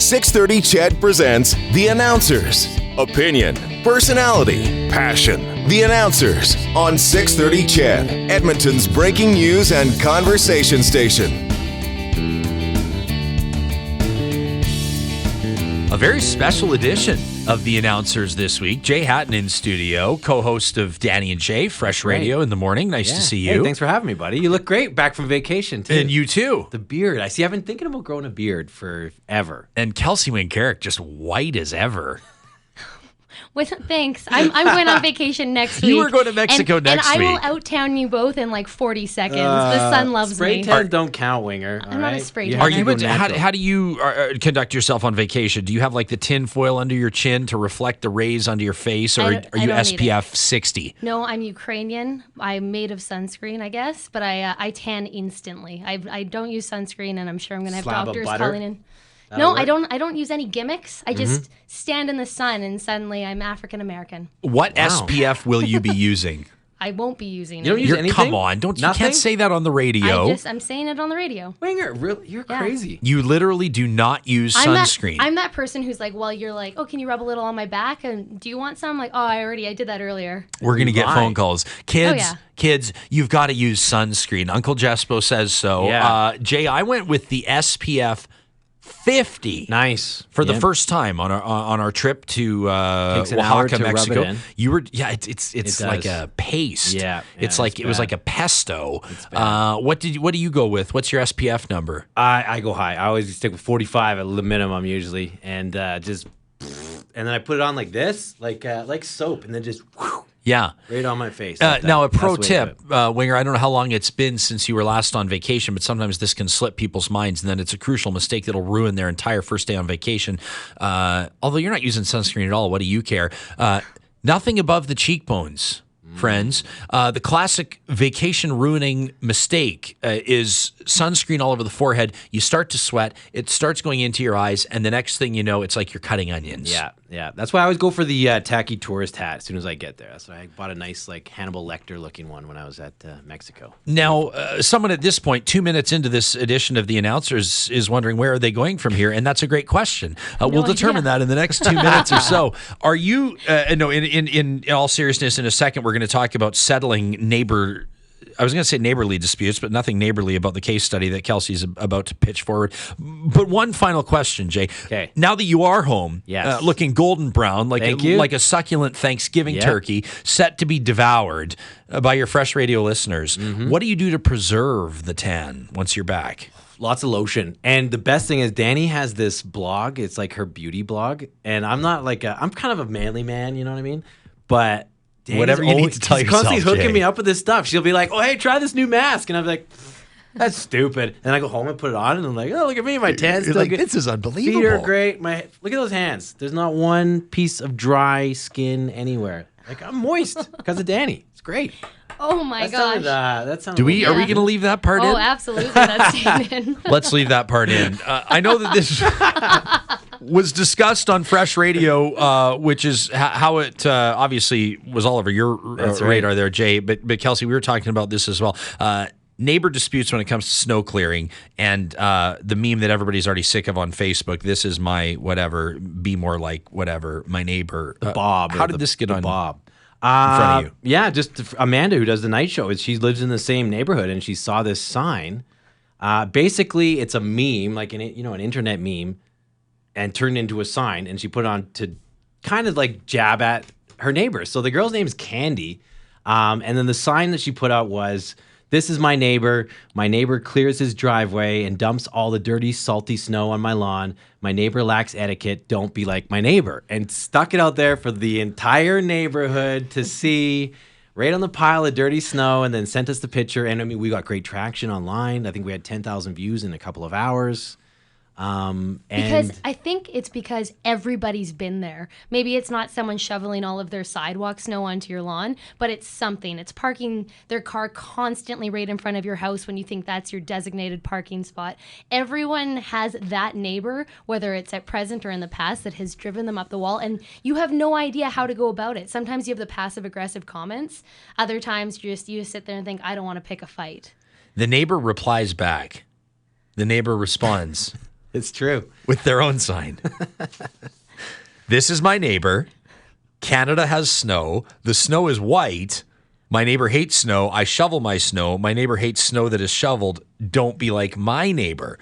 630 CHED presents The Announcers. Opinion, personality, passion. The Announcers on 630 CHED, Edmonton's breaking news and conversation station. A very special edition of The Announcers this week. Jay Hatton in studio, co-host of Danny and Jay, Fresh Radio in the morning. Nice to see you. Hey, thanks for having me, buddy. You look great back from vacation, too. And you, too. The beard. I see. I've been thinking about growing a beard forever. And Kelsey Wingerak, just white as ever. Thanks. I'm going on vacation next week. You are going to Mexico next week. And I will out-town you both in like 40 seconds. The sun loves spray me. Spray tans don't count, Winger. I'm not a spray tan. Are you? How do you conduct yourself on vacation? Do you have like the tin foil under your chin to reflect the rays onto your face, or are you SPF 60? No, I'm Ukrainian. I'm made of sunscreen, I guess, but I tan instantly. I don't use sunscreen, and I'm sure I'm going to have doctors calling in. No, I don't use any gimmicks. I just stand in the sun and suddenly I'm African American. What SPF will you be using? I won't be using it. You don't use anything? Come on, you can't say that on the radio. I'm saying it on the radio. Winger, really, you're crazy. You literally do not use sunscreen. I'm that person who's like, well, you're like, oh, can you rub a little on my back? And do you want some? Like, oh, I did that earlier. We're going to get phone calls. Kids, you've got to use sunscreen. Uncle Jespo says so. Yeah. Jay, I went with the SPF 50. Nice. For the first time on our trip to Oaxaca, Mexico. You were it's like a paste. Yeah. It's like it was like a pesto. What do you go with? What's your SPF number? I go high. I always stick with 45 at the minimum usually, and then I put it on like this, like soap, and then just whew, right on my face. Now, a pro tip, Winger, I don't know how long it's been since you were last on vacation, but sometimes this can slip people's minds, and then it's a crucial mistake that'll ruin their entire first day on vacation. Although you're not using sunscreen at all, what do you care? Nothing above the cheekbones, friends. The classic vacation ruining mistake is sunscreen all over the forehead. You start to sweat. It starts going into your eyes, and the next thing you know, it's like you're cutting onions. Yeah. That's why I always go for the tacky tourist hat as soon as I get there. That's why I bought a nice like Hannibal Lecter looking one when I was at Mexico. Now, someone at this point, 2 minutes into this edition of The Announcers, is wondering where are they going from here, and that's a great question. We'll determine that in the next 2 minutes or so. Are you? In all seriousness, in a second, we're going to talk about settling neighborly disputes, but nothing neighborly about the case study that Kelsey's about to pitch forward. But one final question, Jay. Okay. Now that you are home, looking golden brown, like a succulent Thanksgiving turkey, set to be devoured by your Fresh Radio listeners, what do you do to preserve the tan once you're back? Lots of lotion. And the best thing is Danny has this blog. It's like her beauty blog. And I'm not I'm kind of a manly man, you know what I mean? But Danny's whatever you need to tell yourself, constantly hooking Jay. me up with this stuff. She'll be like, oh, hey, try this new mask. And I'm like, that's stupid. And I go home and put it on, and I'm like, oh, look at me. My tan's still good. This is unbelievable. Feet are great. Look at those hands. There's not one piece of dry skin anywhere. Like, I'm moist because of Danny. It's great. Oh my gosh. That sounds Are we going to leave that part in? Oh, absolutely. That's staying in. Let's leave that part in. I know that this was discussed on Fresh Radio, which is how it obviously was all over your radar there, Jay. But Kelsey, we were talking about this as well. Neighbor disputes when it comes to snow clearing, and the meme that everybody's already sick of on Facebook. This is my whatever. Be more like whatever. My neighbor, Bob. How did this get on Bob? In front of you? Yeah, just Amanda, who does the night show. She lives in the same neighborhood, and she saw this sign. Basically, it's a meme, like an internet meme, and turned into a sign. And she put it on to kind of like jab at her neighbors. So the girl's name is Candy, and then the sign that she put out was, "This is my neighbor. My neighbor clears his driveway and dumps all the dirty, salty snow on my lawn. My neighbor lacks etiquette. Don't be like my neighbor." And stuck it out there for the entire neighborhood to see, right on the pile of dirty snow, and then sent us the picture. And I mean, we got great traction online. I think we had 10,000 views in a couple of hours. Because I think it's because everybody's been there. Maybe it's not someone shoveling all of their sidewalk snow onto your lawn, but it's something. It's parking their car constantly right in front of your house when you think that's your designated parking spot. Everyone has that neighbor, whether it's at present or in the past, that has driven them up the wall, and you have no idea how to go about it. Sometimes you have the passive-aggressive comments. Other times you just sit there and think, I don't want to pick a fight. The neighbor replies back. The neighbor responds. It's true. With their own sign. This is my neighbor. Canada has snow. The snow is white. My neighbor hates snow. I shovel my snow. My neighbor hates snow that is shoveled. Don't be like my neighbor,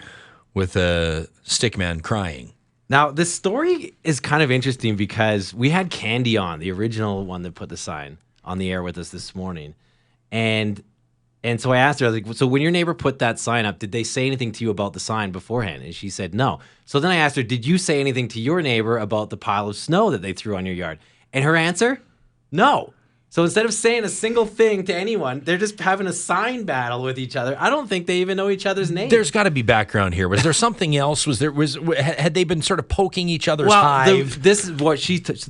with a stick man crying. Now, this story is kind of interesting because we had Candy on, the original one that put the sign on the air with us this morning. And so I asked her, I was like, so when your neighbor put that sign up, did they say anything to you about the sign beforehand? And she said no. So then I asked her, did you say anything to your neighbor about the pile of snow that they threw on your yard? And her answer, no. So instead of saying a single thing to anyone, they're just having a sign battle with each other. I don't think they even know each other's names. There's got to be background here. Was there something else? Had they been sort of poking each other's hive? This is what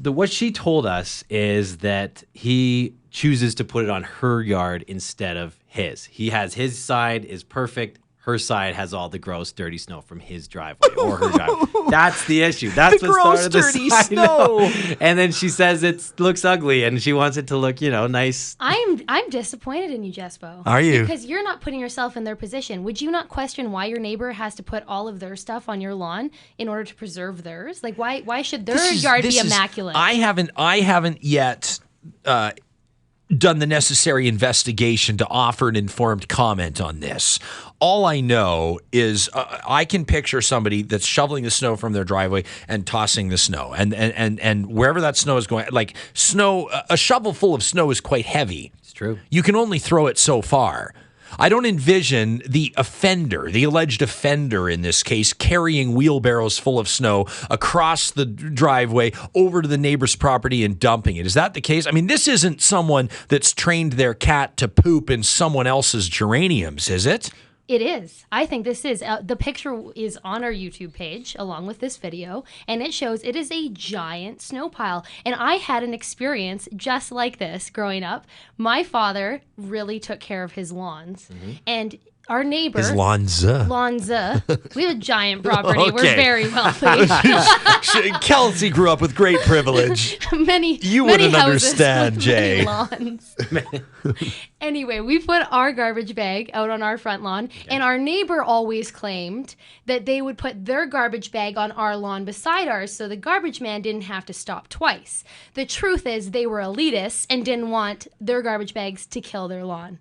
what she told us is that he chooses to put it on her yard instead of his. He has his side is perfect. Her side has all the gross, dirty snow from his driveway or her driveway. That's the issue. That's the what gross, started the dirty side. snow. And then she says it looks ugly, and she wants it to look, nice. I'm disappointed in you, Jespo. Are you? Because you're not putting yourself in their position. Would you not question why your neighbor has to put all of their stuff on your lawn in order to preserve theirs? Like, why should their yard be immaculate? I haven't yet done the necessary investigation to offer an informed comment on this. All I know is I can picture somebody that's shoveling the snow from their driveway and tossing the snow, and wherever that snow is going, like snow, a shovel full of snow is quite heavy. It's true. You can only throw it so far. I don't envision the offender, the alleged offender in this case, carrying wheelbarrows full of snow across the driveway over to the neighbor's property and dumping it. Is that the case? I mean, this isn't someone that's trained their cat to poop in someone else's geraniums, is it? It is. I think this is. The picture is on our YouTube page along with this video, and it shows it is a giant snow pile. And I had an experience just like this growing up. My father really took care of his lawns, and our neighbor... His lawns. We have a giant property. Okay. We're very wealthy. Kelsey grew up with great privilege. You many wouldn't houses understand, with Jay. many lawns. Anyway, we put our garbage bag out on our front lawn, and our neighbor always claimed that they would put their garbage bag on our lawn beside ours so the garbage man didn't have to stop twice. The truth is they were elitists and didn't want their garbage bags to kill their lawn.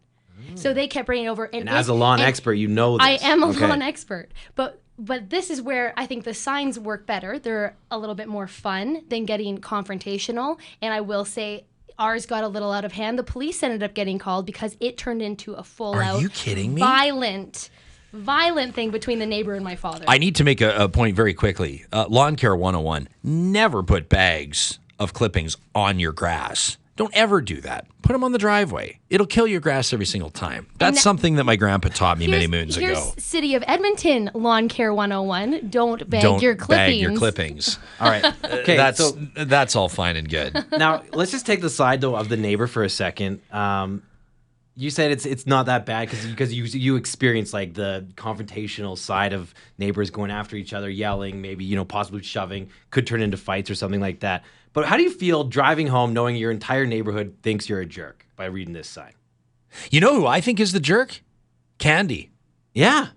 So they kept bringing it over. And as a lawn expert, you know this. I am a lawn expert. But this is where I think the signs work better. They're a little bit more fun than getting confrontational. And I will say ours got a little out of hand. The police ended up getting called because it turned into a full-out, Are you kidding me? violent thing between the neighbor and my father. I need to make a point very quickly. Lawn Care 101, never put bags of clippings on your grass. Don't ever do that. Put them on the driveway. It'll kill your grass every single time. That's something that my grandpa taught me many moons ago. Here's City of Edmonton Lawn Care 101. Don't bag your clippings. Bag your clippings. All right. Okay. That's all fine and good. Now, let's just take the side, though, of the neighbor for a second. You said it's not that bad because you experience like the confrontational side of neighbors going after each other, yelling, maybe possibly shoving, could turn into fights or something like that. But how do you feel driving home knowing your entire neighborhood thinks you're a jerk by reading this sign? You know who I think is the jerk? Candy. Yeah.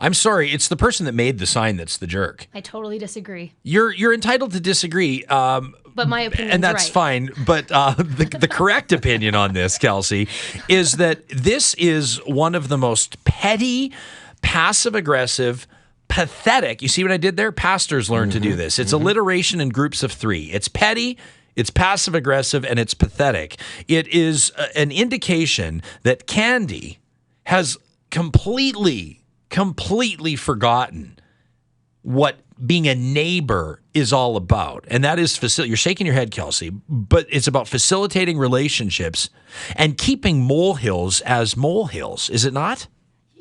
I'm sorry, it's the person that made the sign that's the jerk. I totally disagree. You're entitled to disagree. But my opinion, and that's right. fine. But the correct opinion on this, Kelsey, is that this is one of the most petty, passive-aggressive, pathetic. You see what I did there? Pastors learn to do this. It's alliteration in groups of three. It's petty, it's passive-aggressive, and it's pathetic. It is an indication that Candy has completely forgotten what being a neighbor is all about. And that is you're shaking your head, Kelsey, but it's about facilitating relationships and keeping molehills as molehills, is it not?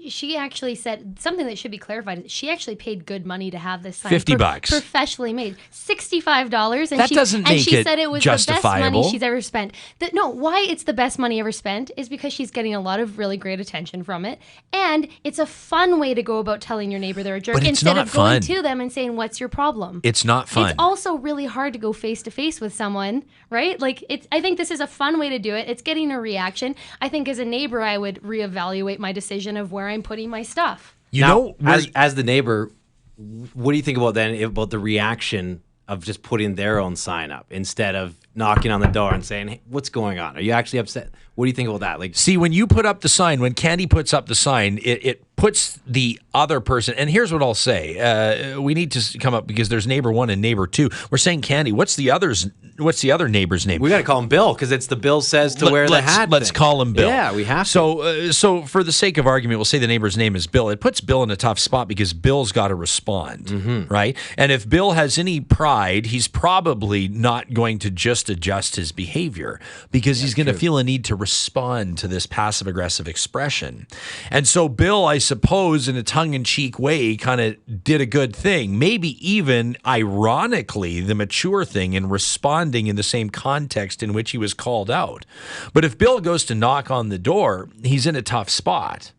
She actually said something that should be clarified. She actually paid good money to have this sign. $50. Professionally made. $65. And she said it was justifiable. The best money she's ever spent. Why it's the best money ever spent is because she's getting a lot of really great attention from it. And it's a fun way to go about telling your neighbor they're a jerk but it's instead not of going fun. to them and saying, what's your problem? It's not fun. It's also really hard to go face to face with someone, right? I think this is a fun way to do it. It's getting a reaction. I think as a neighbor, I would reevaluate my decision of where I'm putting my stuff. As the neighbor, what do you think about then about the reaction of just putting their own sign up instead of knocking on the door and saying, hey, what's going on? Are you actually upset? What do you think about that? Like, see, when you put up the sign, when Candy puts up the sign, it puts the other person, and here's what I'll say. We need to come up, because there's neighbor 1 and neighbor 2. We're saying Candy. What's the other neighbor's name? we got to call him Bill, because it's the Bill says to wear the hat Let's thing. call him Bill. Yeah, we have to. So for the sake of argument, we'll say the neighbor's name is Bill. It puts Bill in a tough spot because Bill's got to respond, right? And if Bill has any pride, he's probably not going to just adjust his behavior, because he's going to feel a need to respond to this passive-aggressive expression. And so Bill, I suppose, in a tongue-in-cheek way, kind of did a good thing, maybe even, ironically, the mature thing in responding in the same context in which he was called out. But if Bill goes to knock on the door, he's in a tough spot,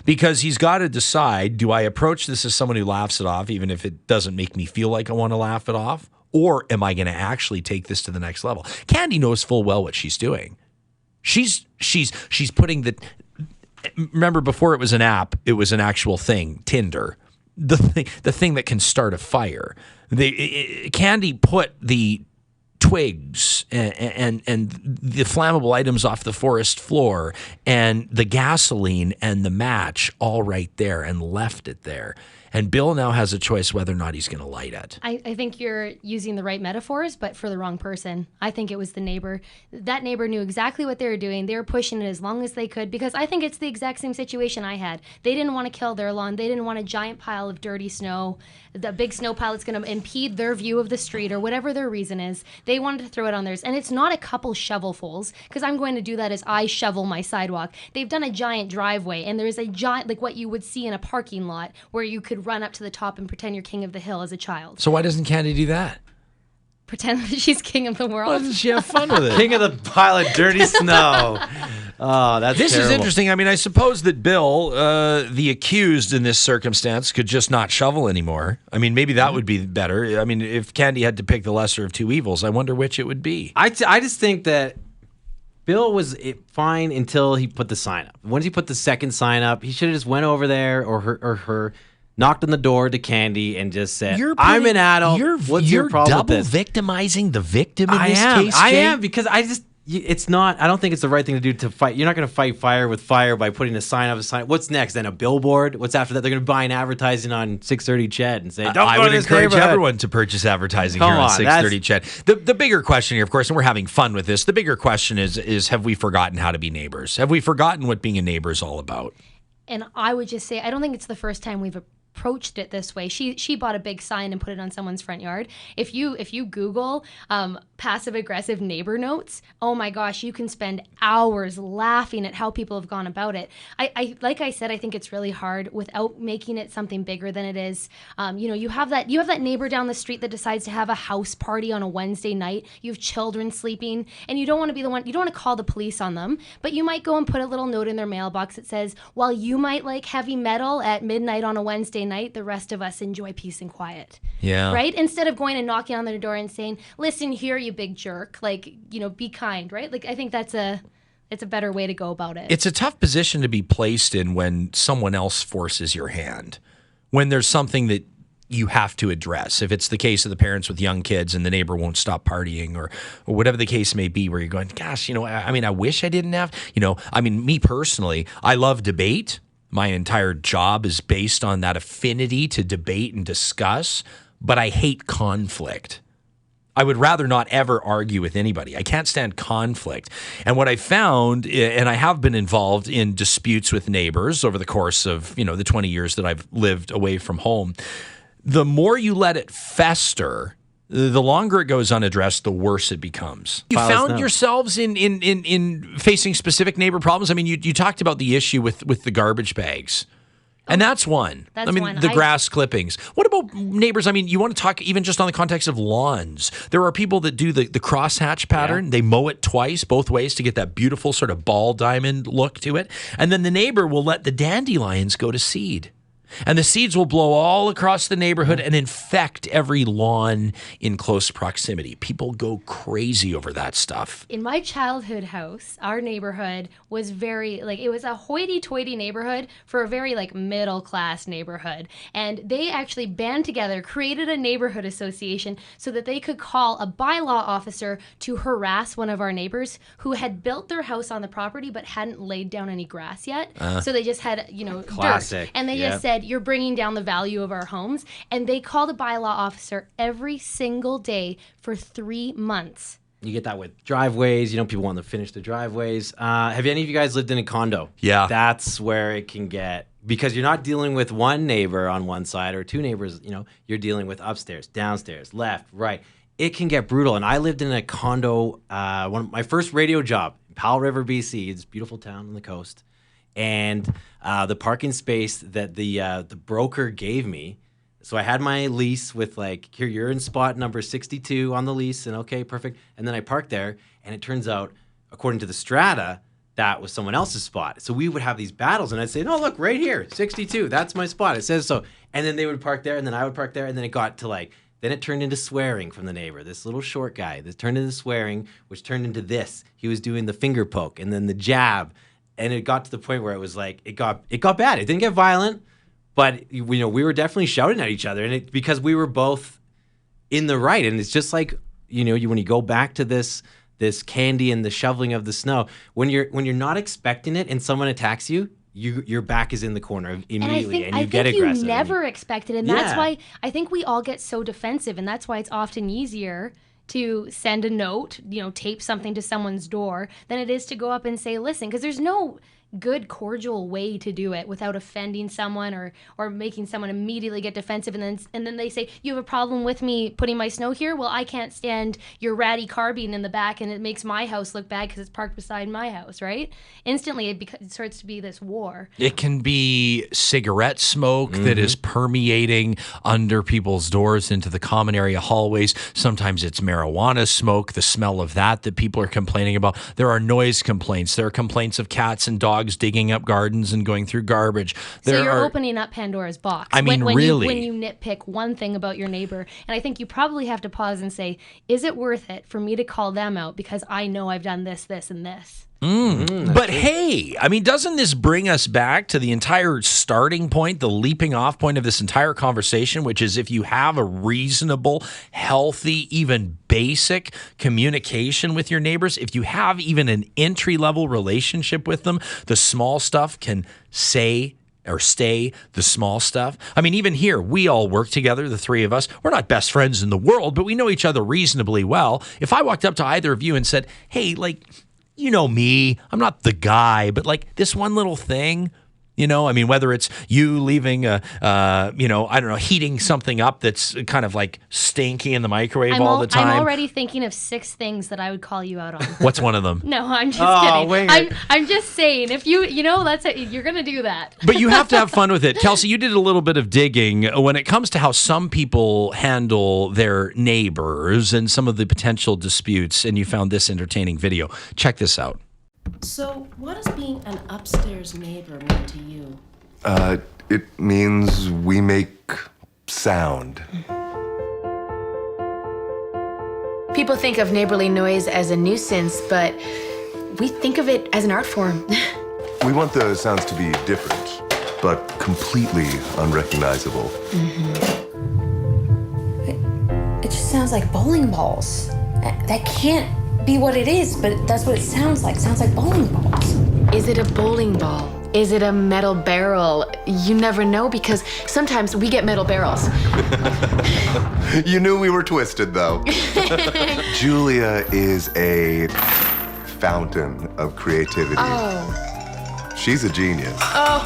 because he's got to decide, do I approach this as someone who laughs it off, even if it doesn't make me feel like I want to laugh it off? Or am I going to actually take this to the next level? Candy knows full well what she's doing. She's putting the... Remember, before it was an app, it was an actual thing, Tinder. The thing that can start a fire. Candy put the twigs and the flammable items off the forest floor and the gasoline and the match all right there and left it there. And Bill now has a choice whether or not he's going to light it. I think you're using the right metaphors, but for the wrong person. I think it was the neighbor. That neighbor knew exactly what they were doing. They were pushing it as long as they could, because I think it's the exact same situation I had. They didn't want to kill their lawn. They didn't want a giant pile of dirty snow, the big snow pile that's going to impede their view of the street or whatever their reason is. They wanted to throw it on theirs. And it's not a couple shovelfuls, because I'm going to do that as I shovel my sidewalk. They've done a giant driveway, and there's a giant, like what you would see in a parking lot, where you could run up to the top and pretend you're king of the hill as a child. So why doesn't Candy do that? Pretend that she's king of the world. Why doesn't she have fun with it? King of the pile of dirty snow. Oh, that's This terrible. is interesting. I mean, I suppose that Bill, the accused in this circumstance, could just not shovel anymore. I mean, maybe that would be better. I mean, if Candy had to pick the lesser of two evils, I wonder which it would be. I just think that Bill was fine until he put the sign up. Once he put the second sign up, he should have just went over there, or her knocked on the door to Candy and just said, I'm an adult. What's your problem with this? You're double victimizing the victim in this case, Jay? I am, because it's not, I don't think it's the right thing to do to fight. You're not going to fight fire with fire by putting a sign up. What's next? Then a billboard? What's after that? They're going to buy an advertising on 630 Ched and say, don't I go would to this encourage neighborhood. everyone to purchase advertising here on 630 Ched. The bigger question here, of course, and we're having fun with this, the bigger question is have we forgotten how to be neighbors? Have we forgotten what being a neighbor is all about? And I would just say, I don't think it's the first time we've approached it this way. She bought a big sign and put it on someone's front yard. If you Google passive aggressive neighbor notes, oh my gosh, you can spend hours laughing at how people have gone about it. I like I said, I think it's really hard without making it something bigger than it is. You have that neighbor down the street that decides to have a house party on a Wednesday night. You have children sleeping, and you don't want to be the one. You don't want to call the police on them, but you might go and put a little note in their mailbox that says, while you might like heavy metal at midnight on a Wednesday night, the rest of us enjoy peace and quiet. Yeah. Right? Instead of going and knocking on their door and saying, listen here, you big jerk. Like, be kind, right? Like, I think it's a better way to go about it. It's a tough position to be placed in when someone else forces your hand. When there's something that you have to address. If it's the case of the parents with young kids and the neighbor won't stop partying or whatever the case may be, where you're going, gosh, I wish I didn't have, me personally, I love debate. My entire job is based on that affinity to debate and discuss, but I hate conflict. I would rather not ever argue with anybody. I can't stand conflict. And what I found, and I have been involved in disputes with neighbors over the course of, the 20 years that I've lived away from home, the more you let it fester, the longer it goes unaddressed, the worse it becomes. You found yourselves in facing specific neighbor problems? I mean, you talked about the issue with the garbage bags. And that's one. The grass clippings. What about neighbors? I mean, you want to talk even just on the context of lawns. There are people that do the crosshatch pattern. Yeah. They mow it twice, both ways, to get that beautiful sort of ball diamond look to it. And then the neighbor will let the dandelions go to seed. And the seeds will blow all across the neighborhood and infect every lawn in close proximity. People go crazy over that stuff. In my childhood house, our neighborhood was very, it was a hoity-toity neighborhood for a very, middle-class neighborhood. And they actually band together, created a neighborhood association so that they could call a bylaw officer to harass one of our neighbors who had built their house on the property but hadn't laid down any grass yet. So they just had, Classic. dirt. And they just said, you're bringing down the value of our homes. And they called a bylaw officer every single day for 3 months. You get that with driveways. People want to finish the driveways. Have any of you guys lived in a condo? Yeah. That's where it can get, because you're not dealing with one neighbor on one side or two neighbors. You're dealing with upstairs, downstairs, left, right. It can get brutal. And I lived in a condo, my first radio job, in Powell River, BC. It's a beautiful town on the coast. And the parking space that the broker gave me, so I had my lease with here, you're in spot number 62 on the lease, and okay, perfect. And then I parked there, and it turns out, according to the strata, that was someone else's spot. So we would have these battles, and I'd say, no, look, right here, 62, that's my spot. It says so. And then they would park there, and then I would park there, and then it got to then it turned into swearing from the neighbor, this little short guy. This turned into swearing, which turned into this. He was doing the finger poke, and then the jab. And it got to the point where it was it got bad. It didn't get violent, but we were definitely shouting at each other, and because we were both in the right. And it's just when you go back to this candy and the shoveling of the snow, when you're not expecting it and someone attacks you, your back is in the corner immediately, and you get aggressive. You never expect it, and that's why I think we all get so defensive, and that's why it's often easier to send a note, tape something to someone's door than it is to go up and say, listen, because there's no good cordial way to do it without offending someone or making someone immediately get defensive, and then they say, you have a problem with me putting my snow here? Well, I can't stand your ratty car being in the back, and it makes my house look bad because it's parked beside my house, right? Instantly it starts to be this war. It can be cigarette smoke that is permeating under people's doors into the common area hallways. Sometimes it's marijuana smoke, the smell of that people are complaining about. There are noise complaints. There are complaints of cats and dogs digging up gardens and going through garbage. So you're opening up Pandora's box. I mean, really. When you nitpick one thing about your neighbor, and I think you probably have to pause and say, is it worth it for me to call them out because I know I've done this, this, and this? But hey, doesn't this bring us back to the entire starting point, the leaping off point of this entire conversation, which is if you have a reasonable, healthy, even basic communication with your neighbors, if you have even an entry-level relationship with them, the small stuff can stay the small stuff. Even here, we all work together, the three of us. We're not best friends in the world, but we know each other reasonably well. If I walked up to either of you and said, hey, you know me, I'm not the guy, but this one little thing, whether it's you leaving heating something up that's kind of stinky in the microwave all the time. I'm already thinking of 6 things that I would call you out on. What's one of them? No, I'm just kidding. I'm just saying, if you're going to do that. But you have to have fun with it. Kelsey, you did a little bit of digging when it comes to how some people handle their neighbors and some of the potential disputes, and you found this entertaining video. Check this out. So, what does being an upstairs neighbor mean to you? It means we make sound. People think of neighborly noise as a nuisance, but we think of it as an art form. We want the sounds to be different, but completely unrecognizable. It just sounds like bowling balls. That can't be what it is, but that's what it sounds like. It sounds like bowling balls. Is it a bowling ball? Is it a metal barrel? You never know, because sometimes we get metal barrels. You knew we were twisted, though. Julia is a fountain of creativity. Oh. She's a genius. Oh.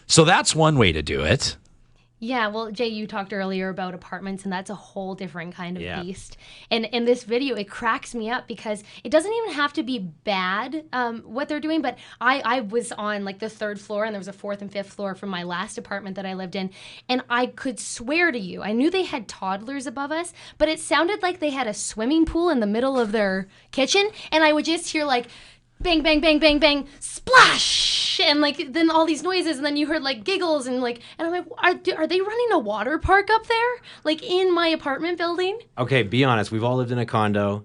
So that's one way to do it. Yeah, well, Jay, you talked earlier about apartments, and that's a whole different kind of beast. And in this video, it cracks me up because it doesn't even have to be bad what they're doing, but I was on the 3rd floor, and there was a 4th and 5th floor from my last apartment that I lived in, and I could swear to you, I knew they had toddlers above us, but it sounded like they had a swimming pool in the middle of their kitchen, and I would just hear bang, bang, bang, bang, bang, splash, and like then all these noises, and then you heard like giggles and like, and I'm like, are they running a water park up there, like in my apartment building? Okay, be honest. We've all lived in a condo.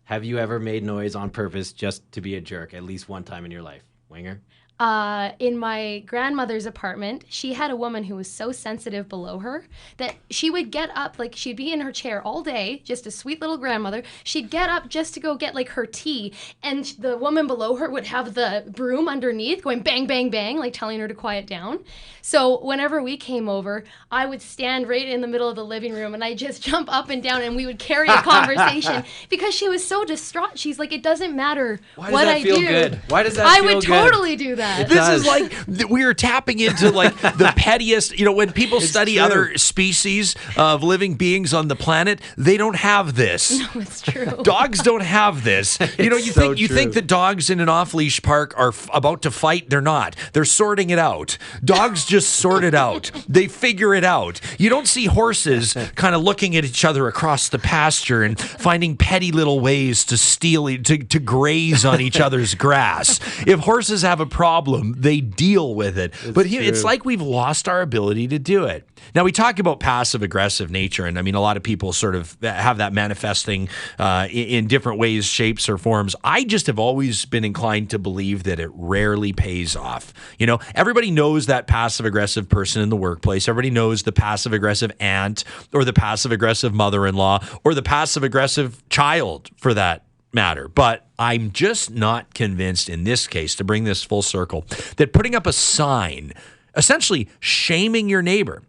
Have you ever made noise on purpose just to be a jerk at least one time in your life, Winger? In my grandmother's apartment, she had a woman who was so sensitive below her that she would get up, like she'd be in her chair all day, just a sweet little grandmother. She'd get up just to go get like her tea, and the woman below her would have the broom underneath going bang, bang, bang, like telling her to quiet down. So whenever we came over, I would stand right in the middle of the living room and I'd just jump up and down and we would carry a conversation because she was so distraught. She's like, it doesn't matter what I do. Why does that feel good? Why does that I feel would good? totally do that. This is like we are tapping into like the pettiest. When people study true. other species of living beings on the planet, they don't have this. No, it's true. Dogs don't have this. You think that dogs in an off-leash park are about to fight? They're not. They're sorting it out. Dogs just sort it out. They figure it out. You don't see horses kind of looking at each other across the pasture and finding petty little ways to steal, to graze on each other's grass. If horses have a problem, they deal with it. But it's like we've lost our ability to do it. Now, we talk about passive-aggressive nature, and I mean, a lot of people sort of have that manifesting in different ways, shapes, or forms. I just have always been inclined to believe that it rarely pays off. Everybody knows that passive-aggressive person in the workplace. Everybody knows the passive-aggressive aunt or the passive-aggressive mother-in-law or the passive-aggressive child, for that matter. But I'm just not convinced in this case, to bring this full circle, that putting up a sign essentially shaming your neighbor.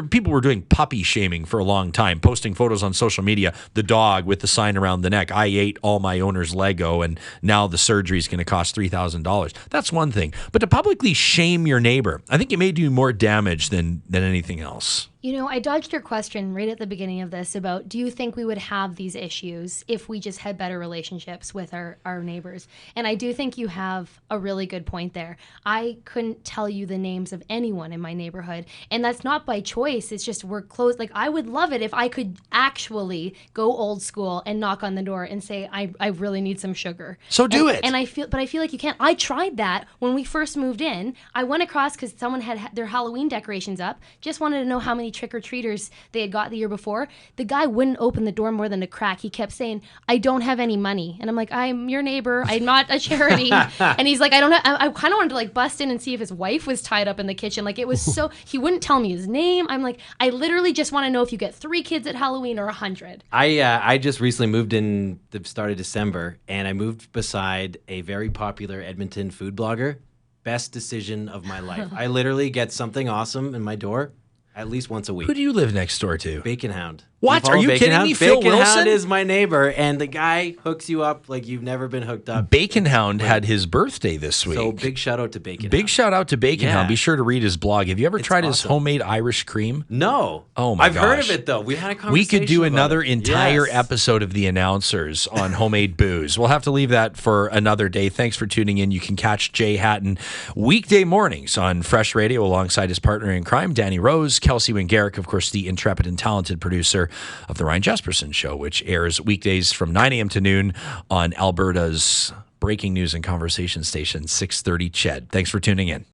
People were doing puppy shaming for a long time, posting photos on social media, the dog with the sign around the neck, I ate all my owner's Lego and now the surgery is going to cost $3,000. That's one thing. But to publicly shame your neighbor, I think it may do more damage than anything else. I dodged your question right at the beginning of this about, do you think we would have these issues if we just had better relationships with our neighbors? And I do think you have a really good point there. I couldn't tell you the names of anyone in my neighborhood, and that's not by choice. It's just we're close. Like, I would love it if I could actually go old school and knock on the door and say, I really need some sugar. So do it. And I feel like you can't. I tried that when we first moved in. I went across because someone had their Halloween decorations up. Just wanted to know how many trick-or-treaters they had got the year before. The guy wouldn't open the door more than a crack. He kept saying, I don't have any money. And I'm like, I'm your neighbor. I'm not a charity. And he's like, I kind of wanted to like bust in and see if his wife was tied up in the kitchen. Like, it was so, he wouldn't tell me his name. I'm like, I literally just want to know if you get 3 kids at Halloween or 100. I just recently moved in the start of December, and I moved beside a very popular Edmonton food blogger. Best decision of my life. I literally get something awesome in my door at least once a week. Who do you live next door to? Bacon Hound. What? Are you kidding me? Phil Bacon Wilson? Hound is my neighbor, and the guy hooks you up like you've never been hooked up. Bacon Hound had his birthday this week. So big shout out to Bacon Hound. Big shout out to Bacon Yeah. Hound. Be sure to read his blog. Have you ever tried his awesome. homemade Irish cream? No. Oh my I've heard gosh. of it though. We had a conversation. We could do about another it. entire Yes. episode of The Announcers on homemade booze. We'll have to leave that for another day. Thanks for tuning in. You can catch Jay Hatton weekday mornings on Fresh Radio alongside his partner in crime, Danny Rose, Kelsey Wingerak, of course, the intrepid and talented producer of The Ryan Jespersen Show, which airs weekdays from 9 a.m. to noon on Alberta's breaking news and conversation station, 630 CHED. Thanks for tuning in.